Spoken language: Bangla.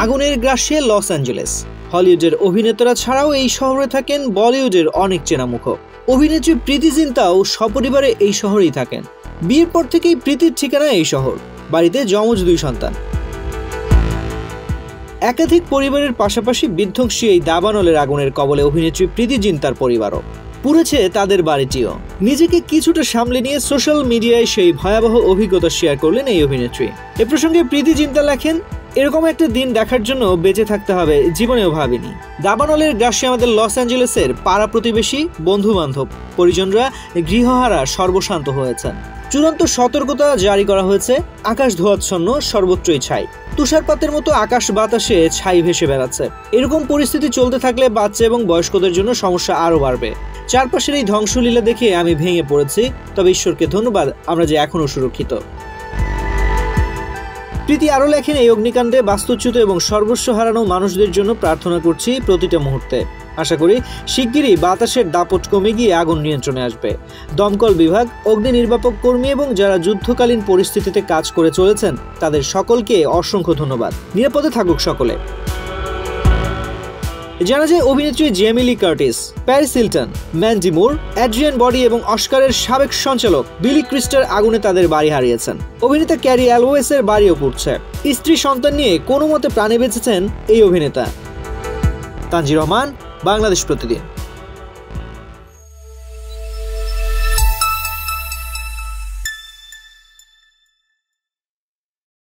আগুনের গ্রাসে লস অ্যাঞ্জেলেস। হলিউডের অভিনেতারা ছাড়াও এই শহরে থাকেন বলিউডের অনেক চেনা মুখ। অভিনেত্রী প্রীতি জিন্তাও সপরিবারে এই শহরেই থাকেন। বিয়ের পর থেকেই প্রীতির ঠিকানা এই শহর। বাড়িতে যমজ 2 সন্তান। একাধিক পরিবারের পাশাপাশি বিধ্বংসী এই দাবানলের আগুনের কবলে অভিনেত্রী প্রীতি জিন্তার পরিবারও। পুড়েছে তাদের বাড়িটিও। নিজেকে কিছুটা সামলে নিয়ে সোশ্যাল মিডিয়ায় সেই ভয়াবহ অভিজ্ঞতা শেয়ার করলেন এই অভিনেত্রী। এ প্রসঙ্গে প্রীতি জিন্তা লেখেন, এরকম একটা দিন দেখার জন্য বেঁচে থাকতে হবে জীবনেও ভাবিনি। দাবানলের গ্রাসে আমাদের লস অ্যাঞ্জেলেসের পাড়া প্রতিবেশী, বন্ধু বান্ধব, পরিজনরা গৃহহারা সর্বশান্ত হয়েছেন। চূড়ান্ত সতর্কতা জারি করা হয়েছে। আকাশ ধোঁয়াচ্ছন্ন, সর্বত্রই ছাই। তুষারপাতের মতো আকাশ বাতাসে ছাই ভেসে বেড়াচ্ছে। এরকম পরিস্থিতি চলতে থাকলে বাচ্চা এবং বয়স্কদের জন্য সমস্যা আরো বাড়বে। চারপাশের এই ধ্বংসলীলা দেখে আমি ভেঙে পড়েছি, তবে ঈশ্বরকে ধন্যবাদ আমরা যে এখনো সুরক্ষিত। প্রীতি আরো লেখেন, এই অগ্নিকাণ্ডে বাস্তুচ্যুত এবং সর্বস্ব হারানো মানুষদের জন্য প্রার্থনা করছি প্রতিটা মুহূর্তে। আশা করি শিগগিরই বাতাসের দাপট কমে গিয়ে আগুন নিয়ন্ত্রণে আসবে। দমকল বিভাগ, অগ্নি নির্বাপক কর্মী এবং যারা যুদ্ধকালীন পরিস্থিতিতে কাজ করে চলেছেন তাদের সকলকে অসংখ্য ধন্যবাদ। নিরাপদে থাকুক সকলে। জানা যায় অভিনেত্রী Jamie Lee Curtis, Paris Hilton, Mandy মুর, অ্যাড্রিয়ান বডি এবং অস্কারের সাবেক সঞ্চালক বিলি ক্রিস্টার আগুনে তাদের বাড়ি হারিয়েছেন। অভিনেতা ক্যারি অ্যালওয়েসের বাড়িও পুড়ছে। স্ত্রী সন্তান নিয়ে কোনো মতে প্রাণে বেঁচেছেন এই অভিনেতা। তানজির রহমান, বাংলাদেশ প্রতিদিন।